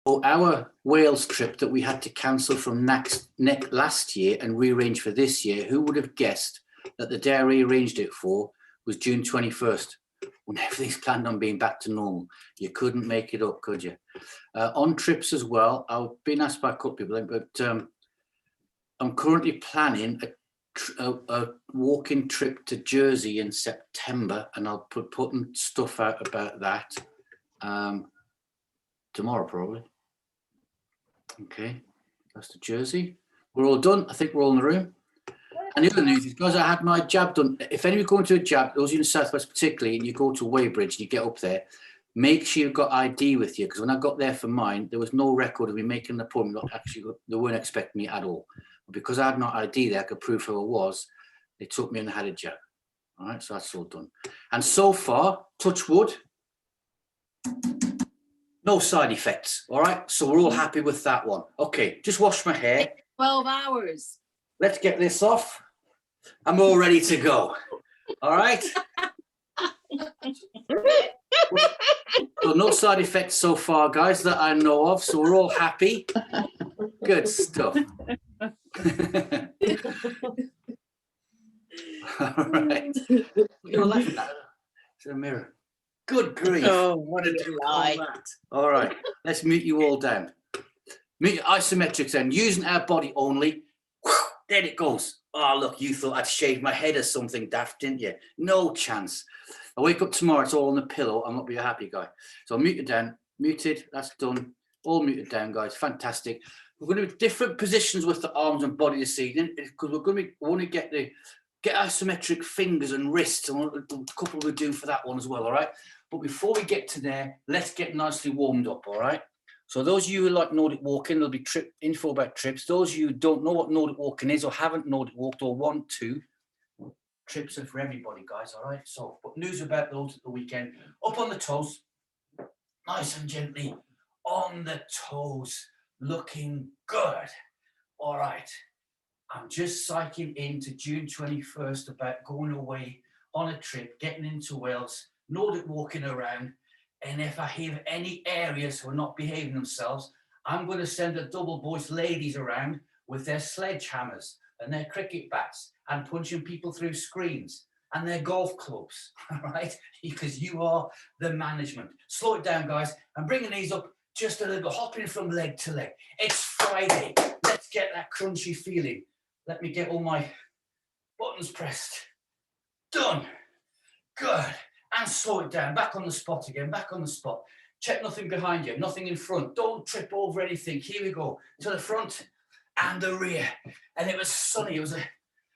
our Wales trip that we had to cancel from last year and rearrange for this year, who would have guessed that the day I rearranged it for was June 21st, when everything's planned on being back to normal? You couldn't make it up, could you? On trips as well, I've been asked by a couple of people, but I'm currently planning a walking trip to Jersey in September, and I'll putting stuff out about that tomorrow probably. Okay, that's to Jersey. We're all done. I think we're all in the room. And the other news is, guys, I had my jab done. If anyone's going to a jab, those of you in the Southwest particularly, and you go to Weybridge and you get up there, make sure you've got ID with you, because when I got there for mine, there was no record of me making an appointment. Actually, they weren't expecting me at all. But because I had no ID there, I could prove who I was. They took me and had a jab. All right, so that's all done. And so far, touch wood, no side effects. All right, so we're all happy with that one. Okay, just wash my hair. 12 hours. Let's get this off. I'm all ready to go. All right. So no side effects so far, guys, that I know of. So we're all happy. Good stuff. All right. You're laughing at it. It's a mirror. Good grief. Oh, what a delight. All right. Let's mute you all down. Mute your isometrics then. Using our body only. There it goes. Oh, look, you thought I'd shave my head or something daft, didn't you? No chance. I wake up tomorrow, it's all on the pillow. I'm not be a happy guy. So I'll mute it down. Muted, that's done. All muted down, guys. Fantastic. We're going to do different positions with the arms and body this evening, because we want to get isometric fingers and wrists, and a couple we'll do for that one as well, all right? But before we get to there, let's get nicely warmed up, all right? So those of you who like Nordic walking, there'll be info about trips. Those of you who don't know what Nordic walking is or haven't Nordic walked or want to, trips are for everybody, guys, all right? So, but news about those at the weekend. Up on the toes, nice and gently on the toes, looking good. All right, I'm just psyching into June 21st about going away on a trip, getting into Wales, Nordic walking around. And if I hear any areas who are not behaving themselves, I'm going to send the double voice ladies around with their sledgehammers and their cricket bats and punching people through screens and their golf clubs, all right? Because you are the management. Slow it down, guys. I'm bringing these up just a little bit, hopping from leg to leg. It's Friday. Let's get that crunchy feeling. Let me get all my buttons pressed. Done. Good. And slow it down, back on the spot again, back on the spot. Check nothing behind you, nothing in front. Don't trip over anything. Here we go, to the front and the rear. And it was sunny, it was a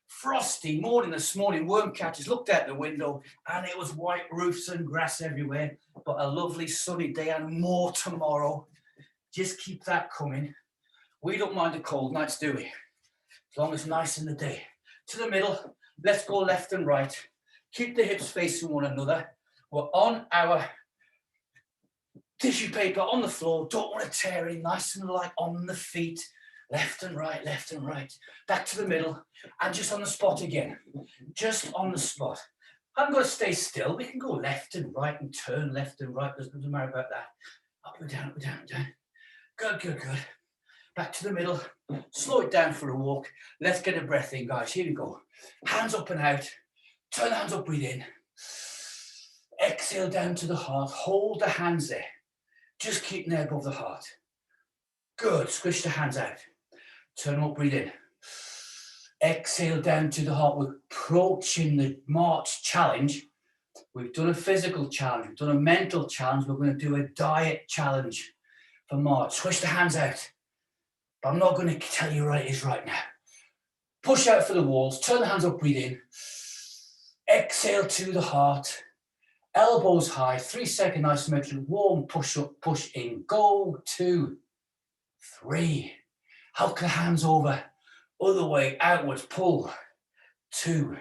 frosty morning this morning. Worm catchers looked out the window and it was white roofs and grass everywhere. But a lovely sunny day and more tomorrow. Just keep that coming. We don't mind the cold nights, do we? As long as it's nice in the day. To the middle, let's go left and right. Keep the hips facing one another. We're on our tissue paper on the floor. Don't want to tear in, nice and light on the feet. Left and right, left and right. Back to the middle and just on the spot again. Just on the spot. I'm going to stay still. We can go left and right and turn left and right. Doesn't matter about that. Up and down, up and down, up and down. Good, good, good. Back to the middle. Slow it down for a walk. Let's get a breath in, guys. Here we go. Hands up and out. Turn the hands up, breathe in. Exhale down to the heart. Hold the hands there. Just keep them there above the heart. Good. Squish the hands out. Turn up, breathe in. Exhale down to the heart. We're approaching the March challenge. We've done a physical challenge. We've done a mental challenge. We're going to do a diet challenge for March. Squish the hands out. But I'm not going to tell you where it is right now. Push out for the walls. Turn the hands up, breathe in. Exhale to the heart. Elbows high. 3-second isometric. Warm push up, push in. Go. 2, 3. Hulk the hands over. Other way, outwards, pull. 2,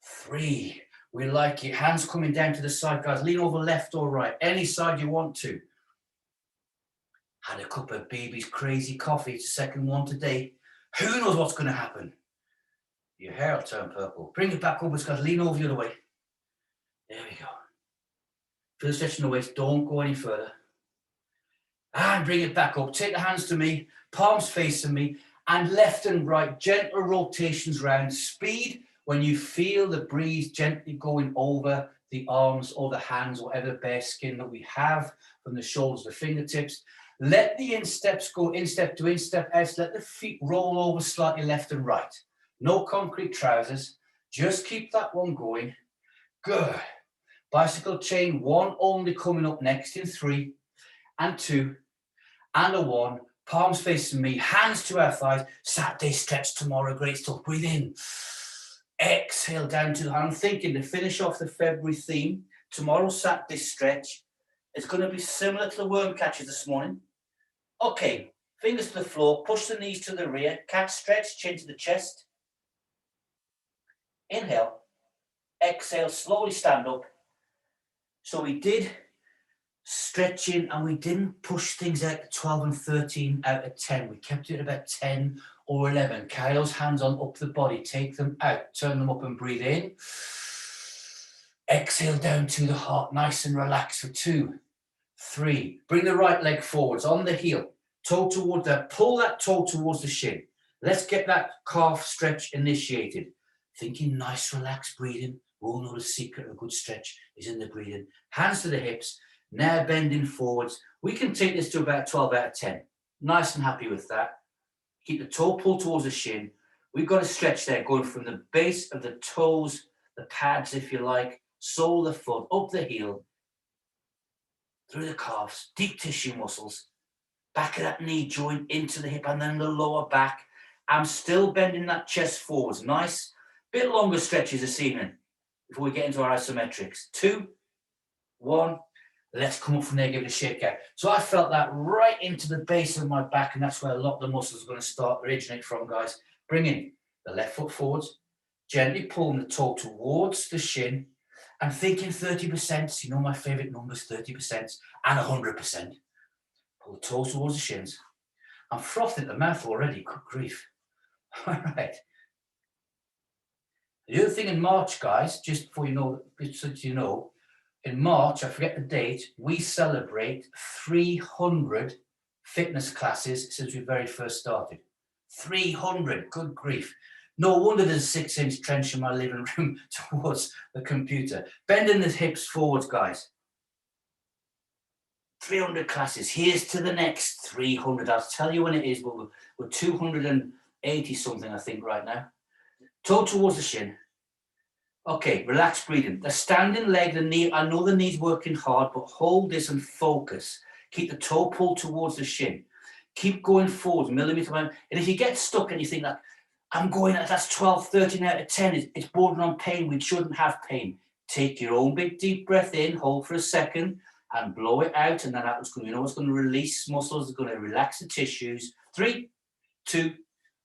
3. We like it. Hands coming down to the side, guys. Lean over left or right. Any side you want to. Had a cup of baby's crazy coffee. It's the second one today. Who knows what's going to happen? Your hair will turn purple. Bring it back over, guys. Lean over the other way. There we go. Feel the stretch in the waist. Don't go any further. And bring it back up. Take the hands to me, palms facing me, and left and right, gentle rotations round. Speed when you feel the breeze gently going over the arms or the hands, whatever bare skin that we have from the shoulders to the fingertips. Let the insteps go instep to instep out. Let the feet roll over slightly left and right. No concrete trousers. Just keep that one going. Good. Bicycle chain, one only coming up next in 3 and 2 and a 1. Palms facing me, hands to our thighs. Saturday stretch tomorrow, great stuff. Breathe in. Exhale down to the hand. I'm thinking to finish off the February theme, tomorrow's Saturday stretch. It's going to be similar to the worm catches this morning. Okay, fingers to the floor, push the knees to the rear, cat stretch, chin to the chest. Inhale, exhale, slowly stand up. So we did stretching and we didn't push things out to 12 and 13 out of 10. We kept it about 10 or 11. Carry those hands on up the body, take them out, turn them up and breathe in. Exhale down to the heart, nice and relaxed for 2, 3. Bring the right leg forwards on the heel, toe towards that, pull that toe towards the shin. Let's get that calf stretch initiated. Thinking nice, relaxed breathing. We all know the secret of a good stretch is in the breathing. Hands to the hips, now bending forwards. We can take this to about 12 out of 10. Nice and happy with that. Keep the toe pulled towards the shin. We've got a stretch there going from the base of the toes, the pads if you like, sole of the foot, up the heel, through the calves, deep tissue muscles, back of that knee joint into the hip and then the lower back. I'm still bending that chest forwards. Nice, bit longer stretches this evening before we get into our isometrics. 2, 1. Let's come up from there, give it a shake out. So I felt that right into the base of my back, and that's where a lot of the muscles are going to start originate from, guys. Bring in the left foot forwards, gently pulling the toe towards the shin, and thinking 30%. You know my favorite numbers, 30% and 100%. Pull the toe towards the shins. I'm frothing at the mouth already, good grief. All right. The other thing in March, guys, just before you know, so you know, in March, I forget the date, we celebrate 300 fitness classes since we very first started. 300, good grief. No wonder there's a 6-inch trench in my living room towards the computer. Bending the hips forwards, guys. 300 classes. Here's to the next 300. I'll tell you when it is, but we're 280 something, I think, right now. Toe towards the shin. Okay, relax breathing. The standing leg, the knee, I know the knee's working hard, but hold this and focus. Keep the toe pulled towards the shin. Keep going forwards, millimeter by. And if you get stuck and you think that, I'm going, that's 12, 13 out of 10, it's bordering on pain, we shouldn't have pain. Take your own big deep breath in, hold for a second, and blow it out, and then that's going to, you know, it's going to release muscles, it's going to relax the tissues. 3, 2,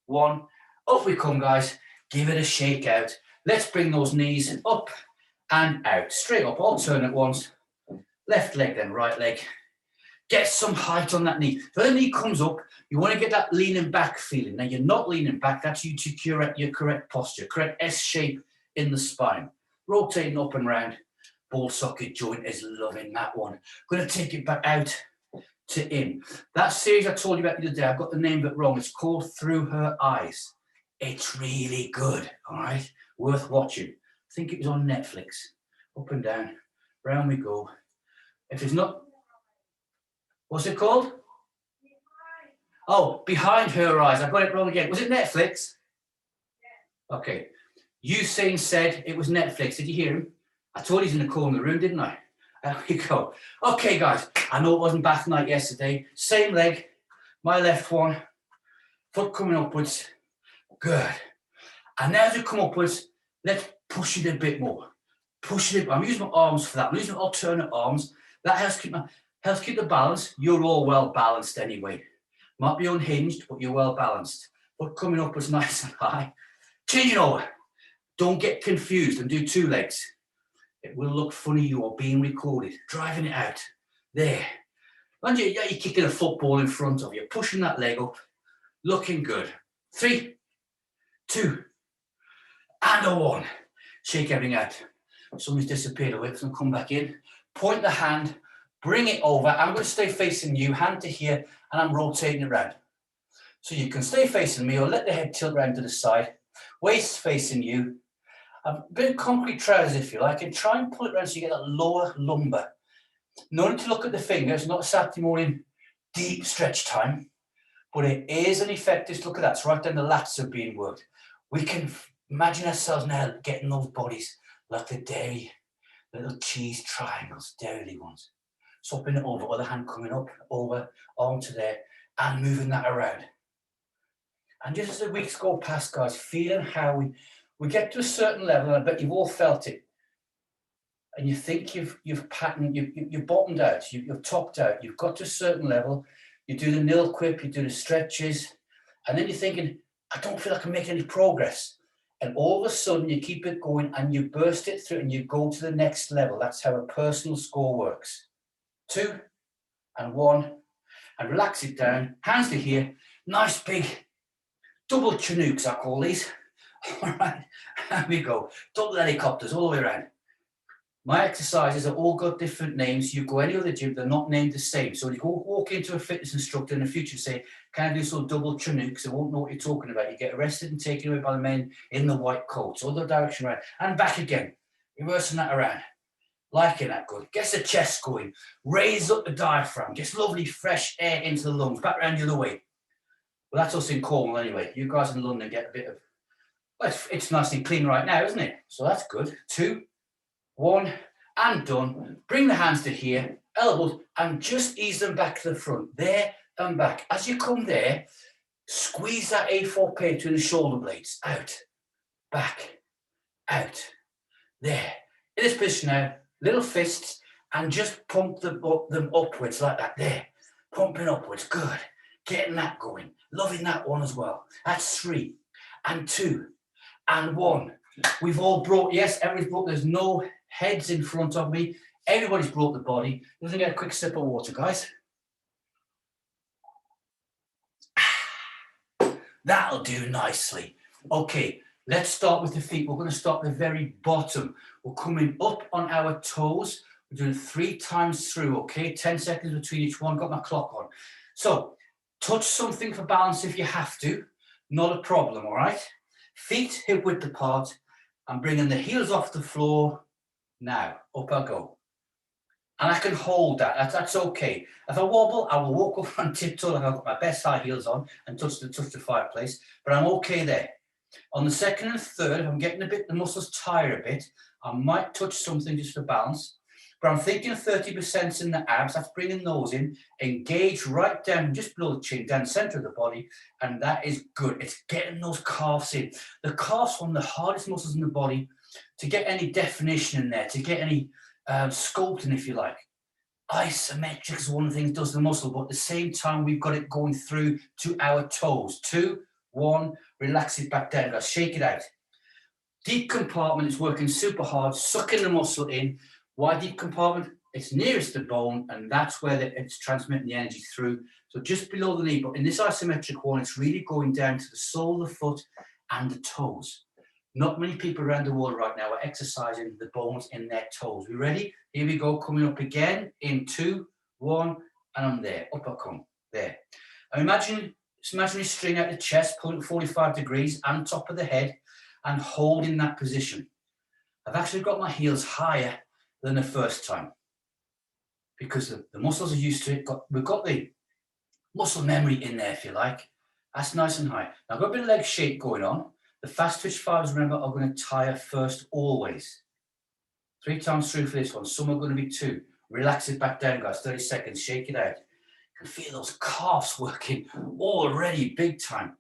1. Up we come, guys. Give it a shake out. Let's bring those knees up and out. Straight up, all turn at once. Left leg, then right leg. Get some height on that knee. So the knee comes up, you want to get that leaning back feeling. Now you're not leaning back, that's you to correct your correct posture, correct S shape in the spine. Rotating up and round. Ball socket joint is loving that one. Going to take it back out to in. That series I told you about the other day, I've got the name of it wrong. It's called Through Her Eyes. It's really good, all right? Worth watching. I think it was on Netflix. Up and down, round we go. If it's not, what's it called? Oh, Behind Her Eyes. I got it wrong again. Was it Netflix? Okay. Usain said it was Netflix. Did you hear him? I told he's in the corner of the room, didn't I? There we go. Okay, guys. I know it wasn't bath night yesterday. Same leg. My left one. Foot coming upwards. Good. And now as you come upwards, let's push it a bit more. Push it. I'm using my arms for that. I'm using alternate arms. That helps keep the balance. You're all well balanced anyway. Might be unhinged, but you're well balanced. But coming upwards nice and high. Changing over. Don't get confused and do 2 legs. It will look funny you are being recorded. Driving it out. There. And you're kicking a football in front of you. Pushing that leg up. Looking good. 3, 2, and a 1. Shake everything out. Somebody's disappeared away, so come back in. Point the hand Bring it over. I'm going to stay facing you, hand to here, and I'm rotating around. So you can stay facing me or let the head tilt around to the side, waist facing you. A bit of concrete trousers if you like, and try and pull it around so you get that lower lumbar. No need to look at the fingers, not Saturday morning deep stretch time, but it is an effective, look at that, it's right down the lats are being worked. We can imagine ourselves now getting those bodies like the dairy, little cheese triangles, dairy ones. Swapping it over, other hand coming up, over, onto there, and moving that around. And just as the weeks go past, guys, feeling how we get to a certain level, and I bet you've all felt it, and you think you've patterned, you've bottomed out, you've topped out, you've got to a certain level, you do the nil quip, you do the stretches, and then you're thinking, I don't feel like I'm making any progress. And all of a sudden you keep it going and you burst it through and you go to the next level. That's how a personal score works. 2 and 1, and relax it down, hands to here, nice big double Chinooks, I call these. All right, here we go. Double helicopters all the way around. My exercises are all got different names. You go any other gym, they're not named the same. So when you go walk into a fitness instructor in the future and say, can I do some double Chinooks? They won't know what you're talking about. You get arrested and taken away by the men in the white coats, other direction around, and back again. Reversing that around. Liking that good. Gets the chest going. Raise up the diaphragm. Gets lovely fresh air into the lungs. Back around the other way. Well, that's us in Cornwall anyway. You guys in London get a bit of, well, it's nice and clean right now, isn't it? So that's good. 2, 1, and done. Bring the hands to here, elbows, and just ease them back to the front. There and back. As you come there, squeeze that A4 pair between the shoulder blades. Out, back, out. There. In this position now, little fists, and just pump them upwards like that. There. Pumping upwards. Good. Getting that going. Loving that one as well. That's 3 and 2 and 1. We've all brought, yes, everybody's brought, there's no heads in front of me. Everybody's brought the body. Let's get a quick sip of water, guys. That'll do nicely. Okay, let's start with the feet. We're going to start at the very bottom. We're coming up on our toes. We're doing 3 times through, okay? 10 seconds between each one. Got my clock on. So, touch something for balance if you have to. Not a problem, all right? Feet hip width apart. I'm bringing the heels off the floor. Now, up I go. And I can hold that. That's okay. If I wobble, I will walk up on tiptoe like I've got my best high heels on and touch the fireplace. But I'm okay there. On the second and third, if I'm getting a bit, the muscles tire a bit, I might touch something just for balance. But I'm thinking 30% in the abs. That's bringing those in. Engage right down, just below the chin, down the center of the body. And that is good. It's getting those calves in. The calves are one of the hardest muscles in the body to get any definition in there, to get any sculpting, if you like. Isometrics is one of the things that does the muscle, but at the same time, we've got it going through to our toes. 2, 1, relax it back down, guys. Shake it out. Deep compartment is working super hard, sucking the muscle in. Why deep compartment? It's nearest the bone, and that's where it's transmitting the energy through. So just below the knee, but in this isometric one, it's really going down to the sole of the foot and the toes. Not many people around the world right now are exercising the bones in their toes. We ready? Here we go, coming up again in 2, 1, and I'm there. Up I come. There. Now imagine a string out the chest, pulling 45 degrees and top of the head, and holding that position. I've actually got my heels higher than the first time because the muscles are used to it. We've got the muscle memory in there, if you like. That's nice and high. Now I've got a bit of leg shake going on. The fast twitch fibers, remember, are going to tire first always. 3 times through for this one. Some are going to be 2. Relax it back down, guys. 30 seconds. Shake it out. You can feel those calves working already big time.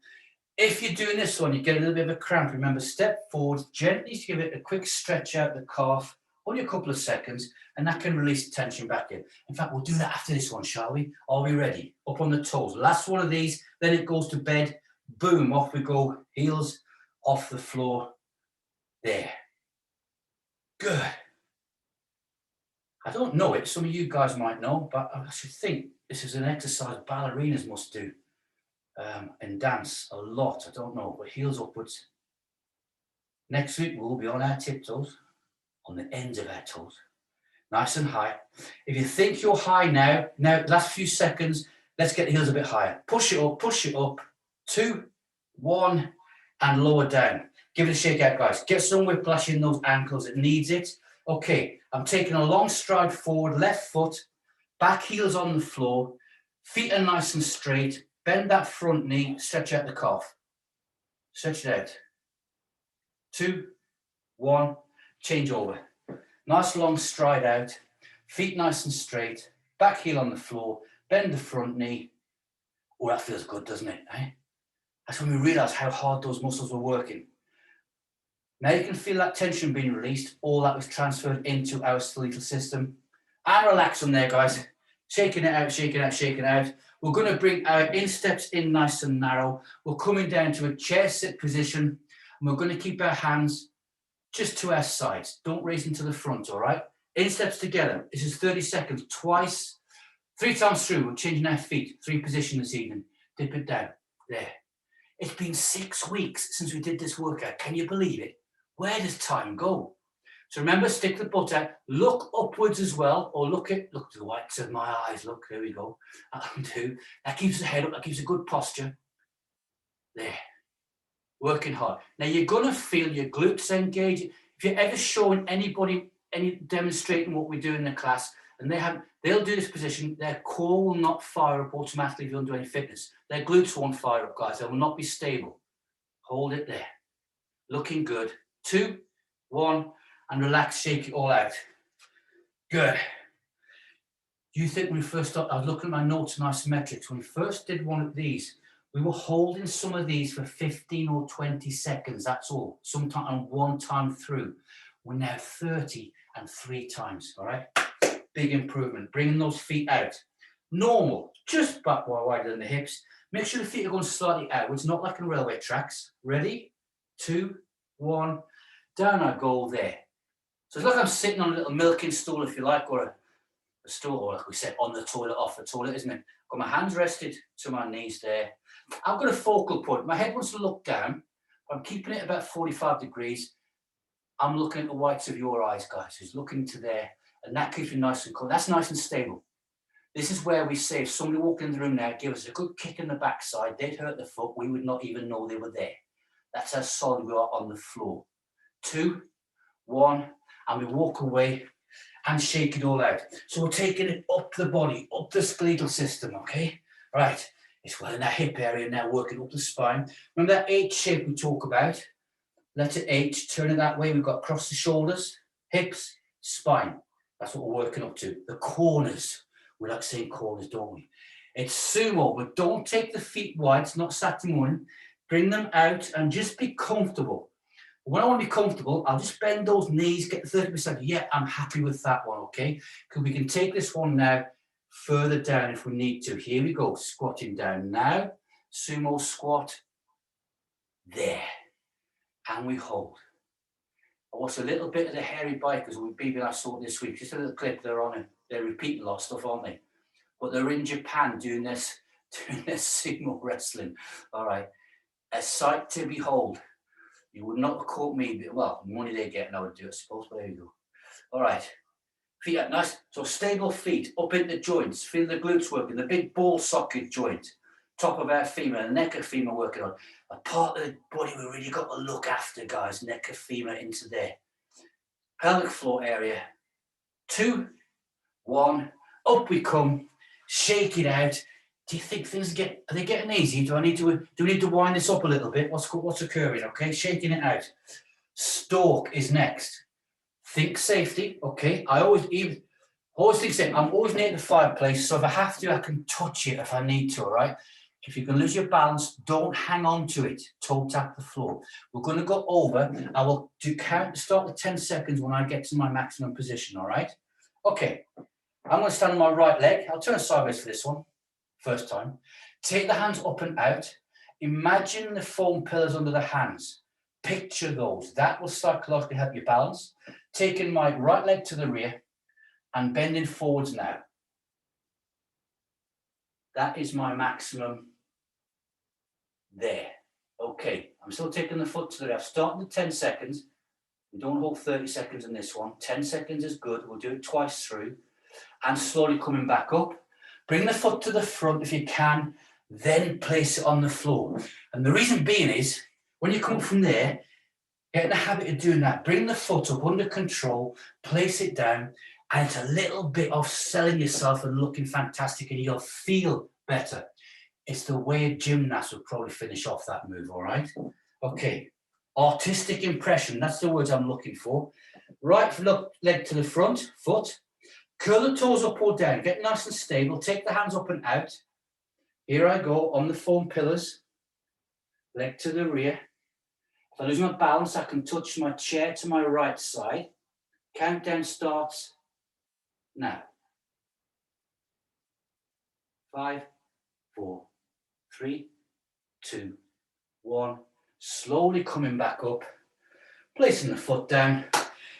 If you're doing this one, you get a little bit of a cramp. Remember, step forward, gently give it a quick stretch out the calf, only a couple of seconds, and that can release the tension back in. In fact, we'll do that after this one, shall we? Are we ready? Up on the toes. Last one of these, then it goes to bed. Boom, off we go. Heels off the floor. There. Good. I don't know it. Some of you guys might know, but I should think this is an exercise ballerinas must do. And dance a lot, I don't know, but heels upwards. Next week we'll be on our tiptoes, on the ends of our toes. Nice and high. If you think you're high now, last few seconds, let's get the heels a bit higher. Push it up, push it up. 2, 1, and lower down. Give it a shake out, guys. Get some whiplash in those ankles. It needs it. Okay, I'm taking a long stride forward, left foot, back heels on the floor. Feet are nice and straight. Bend that front knee, stretch out the calf. Stretch it out. 2, 1, change over. Nice long stride out. Feet nice and straight. Back heel on the floor. Bend the front knee. Oh, that feels good, doesn't it? Eh? That's when we realize how hard those muscles were working. Now you can feel that tension being released. All that was transferred into our skeletal system. And relax on there, guys. Shaking it out, shaking it out, shaking it out. We're going to bring our insteps in nice and narrow. We're coming down to a chair sit position. And we're going to keep our hands just to our sides. Don't raise them to the front, all right? Insteps together. This is 30 seconds, twice. 3 times through. We're changing our feet. 3 positions this evening. Dip it down. There. It's been 6 weeks since we did this workout. Can you believe it? Where does time go? So remember, stick the butt out. Look upwards as well, or look to the whites of my eyes. Look, there we go. That keeps the head up. That keeps a good posture. There. Working hard. Now you're gonna feel your glutes engage. If you're ever showing anybody demonstrating what we do in the class, and they'll do this position, their core will not fire up automatically if you don't do any fitness. Their glutes won't fire up, guys. They will not be stable. Hold it there. Looking good. 2, 1, and relax, shake it all out. Good. Do you think when we first started, I was looking at my notes in Isometrics, when we first did one of these, we were holding some of these for 15 or 20 seconds, that's all, sometime and one time through. We're now 30 and 3 times, all right? Big improvement, bringing those feet out. Normal, just back wider than the hips. Make sure the feet are going slightly outwards, not like in railway tracks. Ready? 2, 1, down I go there. So it's like I'm sitting on a little milking stool, if you like, or a stool, or like we said, on the toilet, off the toilet, isn't it? Got my hands rested to my knees there. I've got a focal point. My head wants to look down. I'm keeping it about 45 degrees. I'm looking at the whites of your eyes, guys. It's looking to there, and that keeps me nice and cool. That's nice and stable. This is where we say, if somebody walked in the room now, give us a good kick in the backside, they'd hurt the foot, we would not even know they were there. That's how solid we are on the floor. 2, 1, and we walk away and shake it all out. So we're taking it up the body, up the skeletal system, okay? Right, it's well in that hip area now, working up the spine. Remember that H shape we talk about? Letter H, turn it that way. We've got across the shoulders, hips, spine. That's what we're working up to. The corners. We like saying corners, don't we? It's sumo, but don't take the feet wide. It's not Saturday morning. Bring them out and just be comfortable. When I want to be comfortable, I'll just bend those knees, get 30%. Yeah, I'm happy with that one, okay? Because we can take this one now further down if we need to. Here we go, squatting down now. Sumo squat. There. And we hold. I watched a little bit of the hairy bikers with BB I saw this week. Just a little clip. They're on it. They're repeating a lot of stuff, aren't they? But they're in Japan doing this sumo wrestling. All right. A sight to behold. You would not have caught me. Well, money they get, and I would do it, I suppose. But there you go. All right. Feet up, nice. So stable feet up in the joints. Feel the glutes working. The big ball socket joint. Top of our femur, the neck of femur working on. A part of the body we really got to look after, guys. Neck of femur into there. Pelvic floor area. 2, 1. Up we come. Shake it out. Do you think things are they getting easy? Do we need to wind this up a little bit? What's occurring? Okay, shaking it out. Stalk is next. Think safety. Okay, I always think safety. I'm always near the fireplace, so if I have to, I can touch it if I need to. All right. If you can lose your balance, don't hang on to it. Toe tap the floor. We're going to go over. I will start with 10 seconds when I get to my maximum position. All right. Okay. I'm going to stand on my right leg. I'll turn sideways for this one. First time. Take the hands up and out. Imagine the foam pillars under the hands. Picture those. That will psychologically help you balance. Taking my right leg to the rear and bending forwards now. That is my maximum there. Okay. I'm still taking the foot to the rear. I've started the 10 seconds. We don't hold 30 seconds in this one. 10 seconds is good. We'll do it twice through. And slowly coming back up. Bring the foot to the front if you can, then place it on the floor. And the reason being is, when you come up from there, get in the habit of doing that. Bring the foot up under control, place it down, and it's a little bit of selling yourself and looking fantastic, and you'll feel better. It's the way a gymnast would probably finish off that move, all right? Okay, artistic impression, that's the words I'm looking for. Right leg to the front, foot. Curl the toes up or down, get nice and stable, take the hands up and out. Here I go, on the foam pillars. Leg to the rear. If I lose my balance, I can touch my chair to my right side. Countdown starts now. 5, 4, 3, 2, 1. Slowly coming back up, placing the foot down,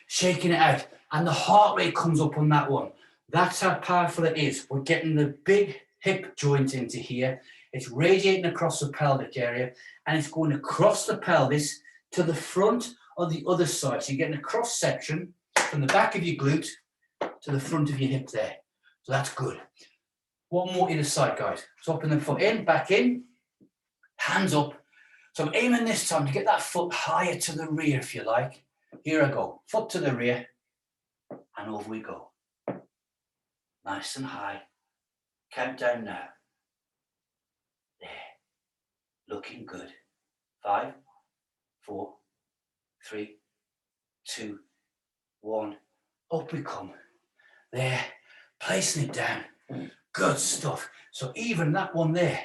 shaking it out, and the heart rate comes up on that one. That's how powerful it is. We're getting the big hip joint into here. It's radiating across the pelvic area, and it's going across the pelvis to the front or the other side. So you're getting a cross section from the back of your glute to the front of your hip there. So that's good. One more either side, guys. So open the foot in, back in, hands up. So I'm aiming this time to get that foot higher to the rear, if you like. Here I go. Foot to the rear, and over we go. Nice and high. Countdown now. There. Looking good. 5, 4, 3, 2, 1. Up we come. There. Placing it down. Good stuff. So even that one there,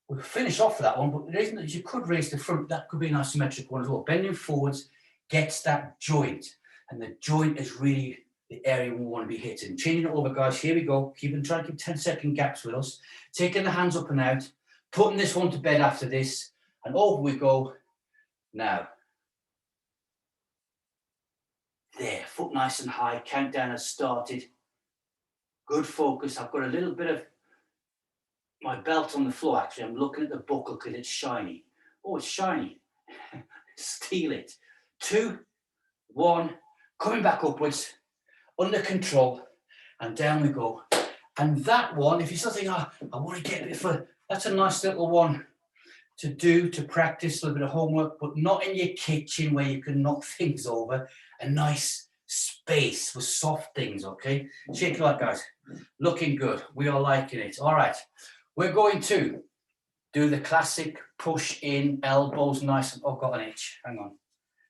we'll finish off that one, but the reason that you could raise the front, that could be an isometric one as well. Bending forwards gets that joint, and the joint is really the area we want to be hitting. Changing it over, guys. Here we go. Trying to keep 10-second gaps with us. Taking the hands up and out. Putting this one to bed after this. And over we go. Now. There. Foot nice and high. Countdown has started. Good focus. I've got a little bit of my belt on the floor, actually. I'm looking at the buckle because it's shiny. Oh, it's shiny. Steal it. 2, 1. Coming back upwards. Under control, and down we go. And that one, if you still think, oh, I want to get a bit further, that's a nice little one to do, to practice, a little bit of homework, but not in your kitchen where you can knock things over. A nice space with soft things, okay? Shake it out, guys. Looking good. We are liking it. All right. We're going to do the classic push in, elbows nice. And, oh, got an itch. Hang on.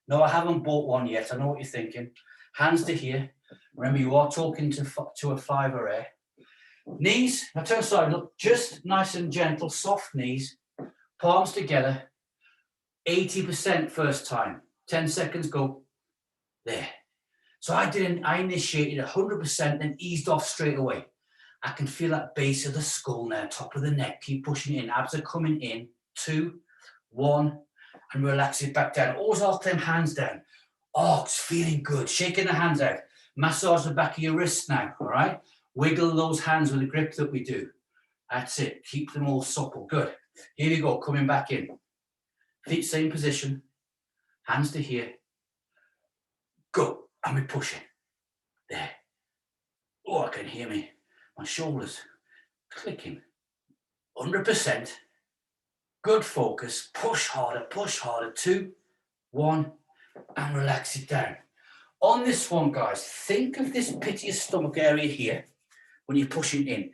No, I haven't bought one yet. I know what you're thinking. Hands to here. Remember, you are talking to a fiver air. Knees, now turn side, look, just nice and gentle, soft knees, palms together, 80% first time, 10 seconds, go, there. So I initiated 100%, then eased off straight away. I can feel that base of the skull now, top of the neck, keep pushing in, abs are coming in, 2, 1, and relax it back down. Always ask them hands down. Oh, it's feeling good, shaking the hands out. Massage the back of your wrists now, all right? Wiggle those hands with the grip that we do. That's it. Keep them all supple. Good. Here we go. Coming back in. Feet same position. Hands to here. Go. And we're pushing. There. Oh, I can hear me. My shoulders clicking. 100%. Good focus. Push harder. Push harder. 2, 1. And relax it down. On this one, guys, think of this pit of your stomach area here when you're pushing in.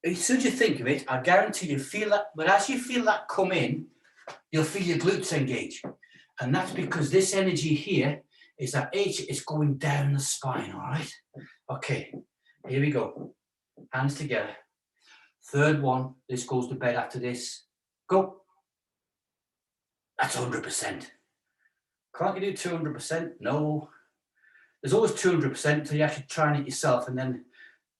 As soon as you think of it, I guarantee you feel that, but as you feel that come in, you'll feel your glutes engage. And that's because this energy here is that H is going down the spine, all right? Okay, here we go. Hands together. Third one, this goes to bed after this. Go. That's 100%. Can't you do 200%? No. There's always 200% until you actually try it yourself, and then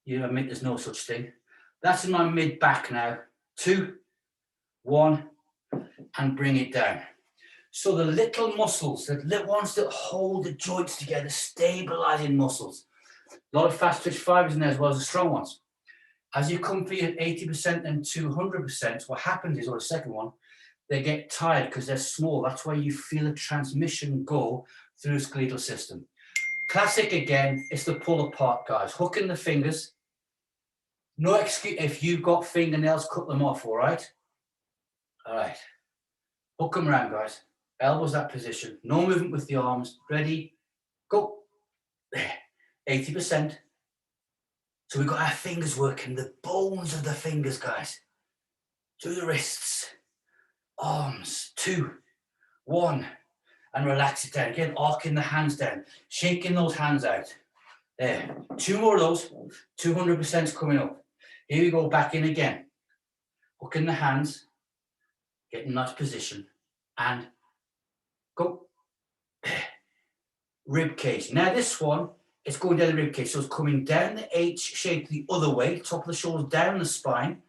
you admit there's no such thing. That's in my mid back now. 2, 1, and bring it down. So the little muscles, the little ones that hold the joints together, stabilizing muscles. A lot of fast twitch fibers in there as well as the strong ones. As you come for your 80% and 200%, what happens is, or the second one, they get tired because they're small. That's why you feel the transmission go through the skeletal system. Classic again, it's the pull apart, guys. Hooking the fingers. No excuse, if you've got fingernails, cut them off, all right? All right. Hook them around, guys. Elbows that position. No movement with the arms. Ready? Go. There. 80%. So we've got our fingers working, the bones of the fingers, guys. Through the wrists. Arms. 2, 1. And relax it down. Again, arcing the hands down. Shaking those hands out. There. 2 more of those. 200% is coming up. Here we go, back in again. Hooking the hands. Get in nice position. And go. There. Rib cage. Now this one, it's going down the rib cage. So it's coming down the H shape the other way. Top of the shoulders, down the spine.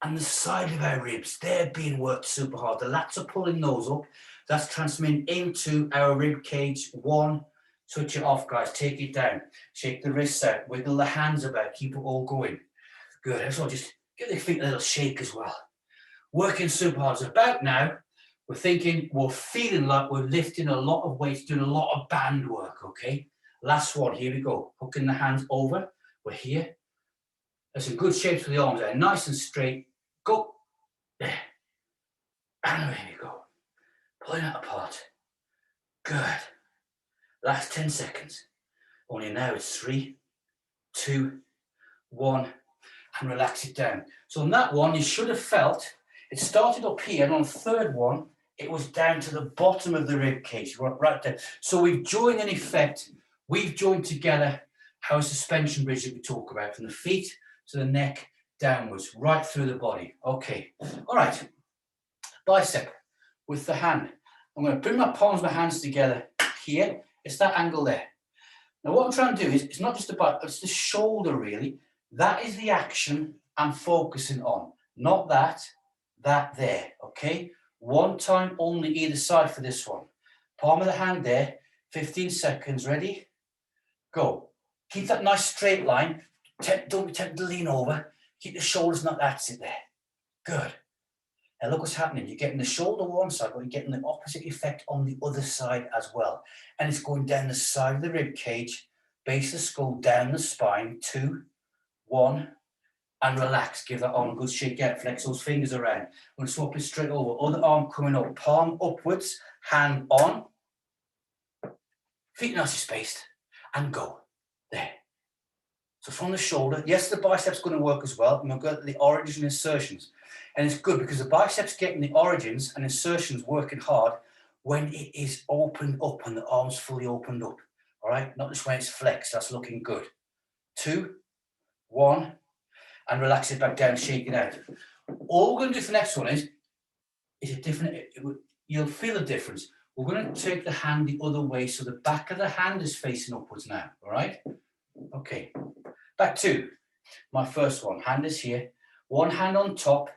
And the side of our ribs, they're being worked super hard. The lats are pulling those up. That's transmitting into our rib cage. 1, switch it off, guys. Take it down. Shake the wrists out. Wiggle the hands about. Keep it all going. Good. So just give the feet a little shake as well. Working super hard. So about now, we're thinking, we're feeling like we're lifting a lot of weights, doing a lot of band work, okay? Last one. Here we go. Hooking the hands over. We're here. There's some good shapes for the arms there. Nice and straight. Go. There. And away we go. Pulling it apart. Good. Last 10 seconds. Only now it's 3, 2, 1. And relax it down. So on that one, you should have felt, it started up here, and on the third one, it was down to the bottom of the rib cage, right there. So we've joined, in effect, we've joined together our suspension bridge that we talk about, from the feet to the neck, downwards, right through the body. Okay, all right. Bicep with the hand. I'm going to bring my palms, my hands together here. It's that angle there. Now what I'm trying to do is, it's not just the butt, it's the shoulder really. That is the action I'm focusing on. Not that, that there, okay? One time only either side for this one. Palm of the hand there, 15 seconds, ready? Go. Keep that nice straight line. Don't be tempted to lean over. Keep the shoulders, not that's it there. Good. Now look what's happening. You're getting the shoulder one side, but you're getting the opposite effect on the other side as well. And it's going down the side of the rib cage, base of the skull, down the spine. 2, 1, and relax. Give that arm a good shake out. Flex those fingers around. I'm going to swap it straight over. Other arm coming up. Palm upwards, hand on. Feet nicely spaced. And go. There. So from the shoulder, yes, the biceps going to work as well. And we've got the origins and insertions. And it's good because the biceps getting the origins and insertions working hard when it is opened up and the arms fully opened up. All right, not just when it's flexed. That's looking good. 2, 1, and relax it back down, shake it out. All we're going to do for the next one is a different, you'll feel a difference. We're going to take the hand the other way so the back of the hand is facing upwards now, all right? Okay, back to my first one. Hand is here, one hand on top.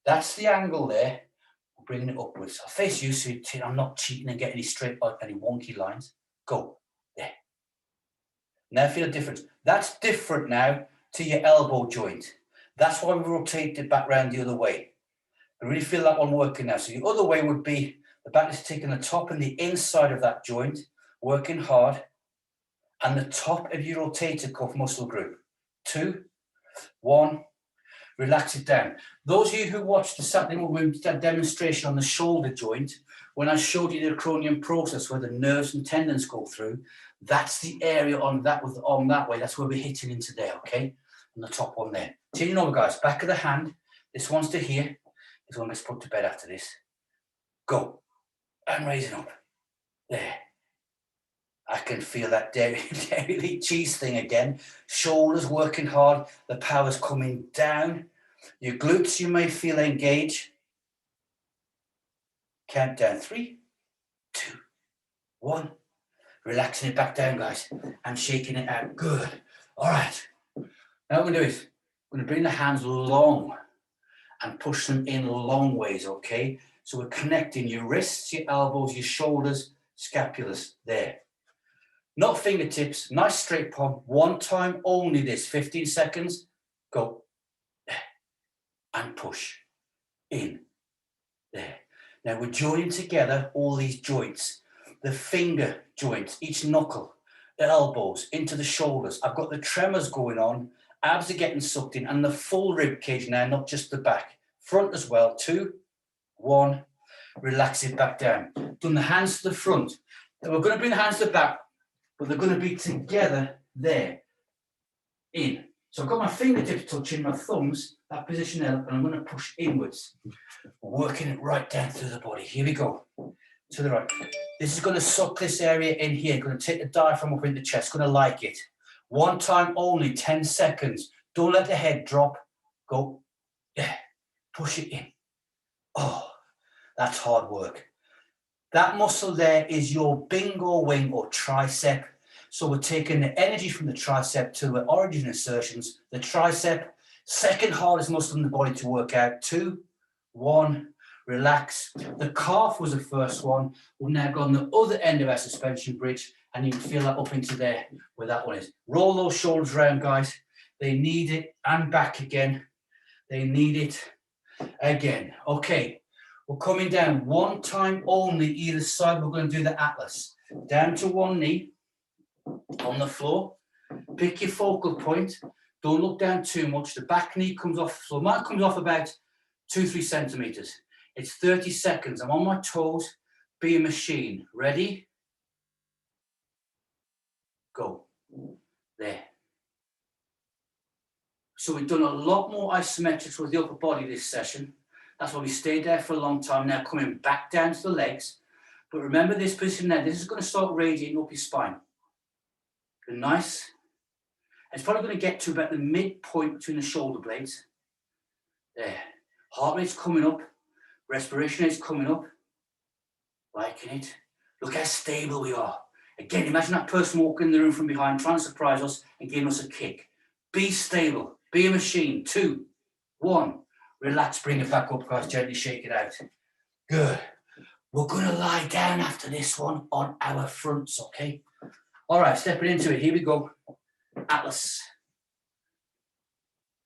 That's the angle there. We're bringing it upwards. I'll face you so I'm not cheating and getting any straight, any wonky lines. Go, there. Now feel a difference. That's different now to your elbow joint. That's why we rotate it back round the other way. I really feel that one working now. So the other way would be the back is taking the top and the inside of that joint, working hard, and the top of your rotator cuff muscle group. 2, 1, relax it down. Those of you who watched the Saturday morning demonstration on the shoulder joint, when I showed you the acromion process where the nerves and tendons go through, that's the area on that with the arm that way. That's where we're hitting into there, okay? And the top one there. Turning over, guys. Back of the hand. This one's to here. This one gets put to bed after this. Go. And raising up. There. I can feel that dairy cheese thing again. Shoulders working hard. The power's coming down. Your glutes you may feel engaged. Count down. 3, 2, 1. Relaxing it back down, guys. And shaking it out. Good. All right. Now what we're going to do is we're going to bring the hands long and push them in long ways, okay? So we're connecting your wrists, your elbows, your shoulders, scapulas, there. Not fingertips, nice straight palm. One time only this, 15 seconds. Go, there, and push, in, there. Now we're joining together all these joints. the finger joints, each knuckle, the elbows, into the shoulders. I've got the tremors going on, abs are getting sucked in, and the full rib cage now, not just the back. Front as well, 2, 1, relax it back down. Done the hands to the front. Then we're going to bring the hands to the back, but they're going to be together there, in. So I've got my fingertips touching my thumbs, that position there, and I'm going to push inwards, working it right down through the body. Here we go, to the right. This is going to suck this area in here, going to take the diaphragm up in the chest, going to like it. One time only, 10 seconds. Don't let the head drop. Go, yeah, push it in. Oh, that's hard work. That muscle there is your bingo wing or tricep. So we're taking the energy from the tricep to the origin insertions. The tricep, second hardest muscle in the body to work out. 2, 1, relax. The calf was the first one. We've now got on the other end of our suspension bridge, and you can feel that up into there where that one is. Roll those shoulders around, guys. They need it, and back again. They need it again. Okay, we're coming down one time only either side. We're going to do the atlas. Down to one knee on the floor. Pick your focal point. Don't look down too much. The back knee comes off, so mine comes off about 2-3 centimeters. It's 30 seconds. I'm on my toes. Be a machine. Ready? Go. There. So we've done a lot more isometrics with the upper body this session. That's why we stayed there for a long time. Now coming back down to the legs. But remember this position there. This is going to start radiating up your spine. Good, nice. It's probably going to get to about the midpoint between the shoulder blades. There. Heart rate's coming up. Respiration rate's coming up. Liking it. Look how stable we are. Again, imagine that person walking in the room from behind, trying to surprise us and giving us a kick. Be stable. Be a machine. 2, 1. Relax. Bring it back up, guys. Gently shake it out. Good. We're going to lie down after this one on our fronts, okay? All right, stepping into it. Here we go. Atlas.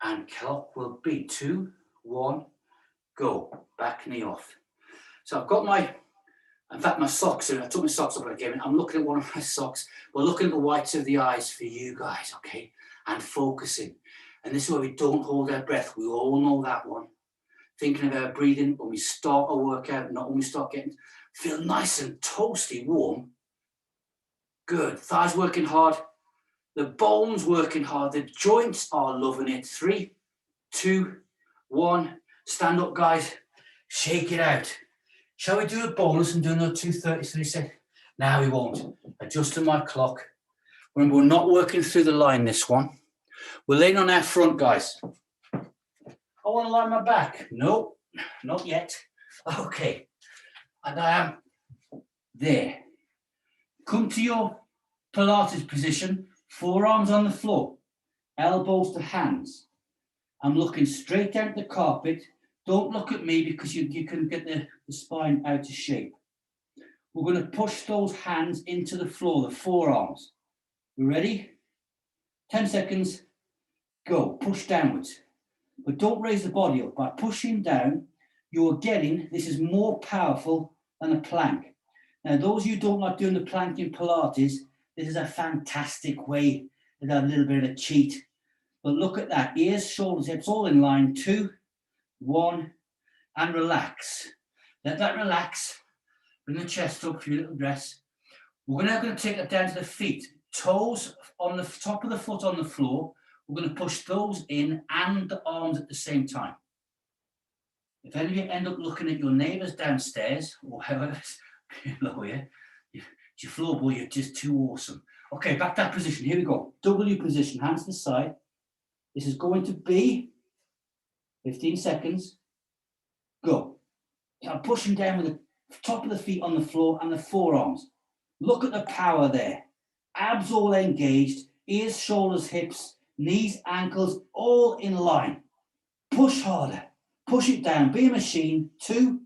And clock will be 2, 1, go. Back knee off. So I've got my, in fact, my socks. I took my socks off again. I'm looking at one of my socks. We're looking at the whites of the eyes for you guys, okay? And focusing. And this is where we don't hold our breath. We all know that one. Thinking of our breathing when we start a workout, not when we start getting, feel nice and toasty, warm. Good. Thighs working hard. The bones working hard. The joints are loving it. 3, 2, 1. Stand up, guys. Shake it out. Shall we do a bonus and do another 2:33 seconds? Now we won't. Adjusting my clock. Remember, we're not working through the line this one. We're laying on our front, guys. I want to lie on my back. No, not yet. Okay. And I am there. Come to your Pilates position. Forearms on the floor. Elbows to hands. I'm looking straight down at the carpet. Don't look at me because you can get the spine out of shape. We're going to push those hands into the floor, the forearms. You ready? 10 seconds. Go. Push downwards. But don't raise the body up. By pushing down, you're getting, this is more powerful than a plank. Now, those of you who don't like doing the plank in Pilates, this is a fantastic way to have a little bit of a cheat. But look at that. Ears, shoulders, hips, all in line. 2, 1, and relax. Let that relax. Bring the chest up for your little dress. We're now going to take it down to the feet. Toes on the top of the foot on the floor. We're going to push those in and the arms at the same time. If any of you end up looking at your neighbours downstairs, or whoever's below you, it's your floor boy, you're just too awesome. Okay, back to that position. Here we go. W position, hands to the side. This is going to be 15 seconds. Go. I'm pushing down with the top of the feet on the floor and the forearms. Look at the power there. Abs all engaged, ears, shoulders, hips, knees, ankles, all in line. Push harder. Push it down. Be a machine. 2,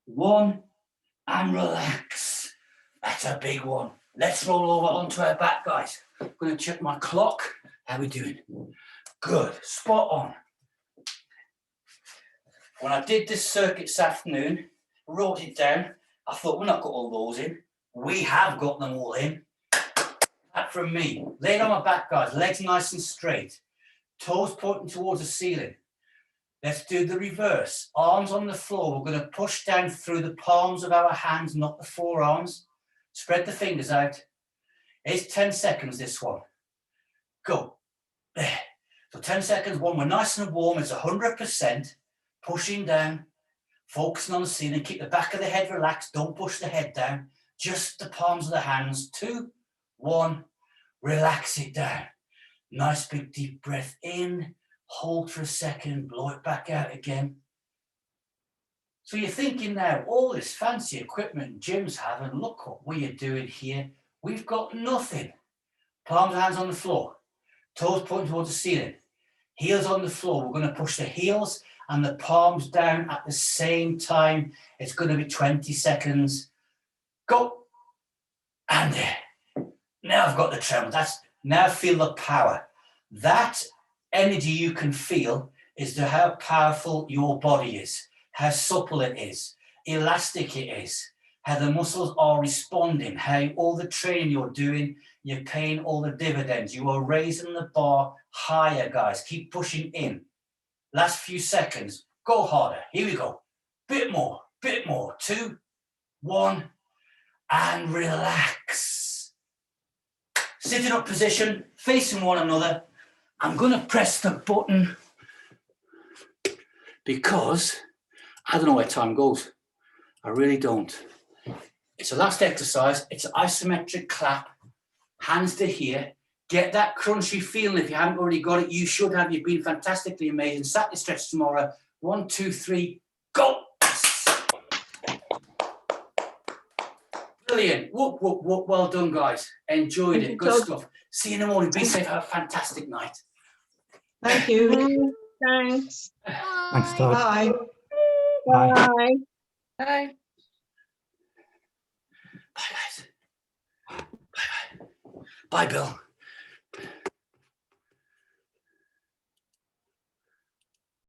1, and relax. That's a big one. Let's roll over onto our back, guys. I'm going to check my clock. How are we doing? Good. Spot on. When I did this circuit this afternoon, I wrote it down. I thought, we're not got all those in. We have got them all in. That from me. Lay it on my back, guys. Legs nice and straight. Toes pointing towards the ceiling. Let's do the reverse. Arms on the floor. We're going to push down through the palms of our hands, not the forearms. Spread the fingers out. It's 10 seconds, this one. Go. There. So 10 seconds, one. We're nice and warm. It's 100%. Pushing down. Focusing on the ceiling. Keep the back of the head relaxed. Don't push the head down. Just the palms of the hands. 2, 1. Relax it down. Nice big deep breath in. Hold for a second. Blow it back out again. So you're thinking now, all this fancy equipment gyms have, and look what we're doing here. We've got nothing. Palms and hands on the floor. Toes pointing towards the ceiling. Heels on the floor. We're going to push the heels and the palms down at the same time. It's going to be 20 seconds. Go. And there. Now I've got the tremor. Now feel the power. That energy you can feel is to how powerful your body is, how supple it is, elastic it is, how the muscles are responding, how all the training you're doing, you're paying all the dividends. You are raising the bar higher, guys. Keep pushing in. Last few seconds. Go harder. Here we go. Bit more, bit more. 2, 1, and relax. Sitting up position, facing one another. I'm going to press the button because I don't know where time goes. I really don't. It's the last exercise. It's an isometric clap. Hands to here. Get that crunchy feeling. If you haven't already got it, you should have. You've been fantastically amazing. Saturday stretch tomorrow. 1, 2, 3, go. Brilliant. Whoop, whoop, whoop. Well done, guys. Enjoyed it. Good stuff. See you in the morning. Be safe. Have a fantastic night. Thank you. Thanks. Thanks, Todd. Bye. Bye. Bye. Bye. Bye, guys. Bye, bye. Bye, Bill.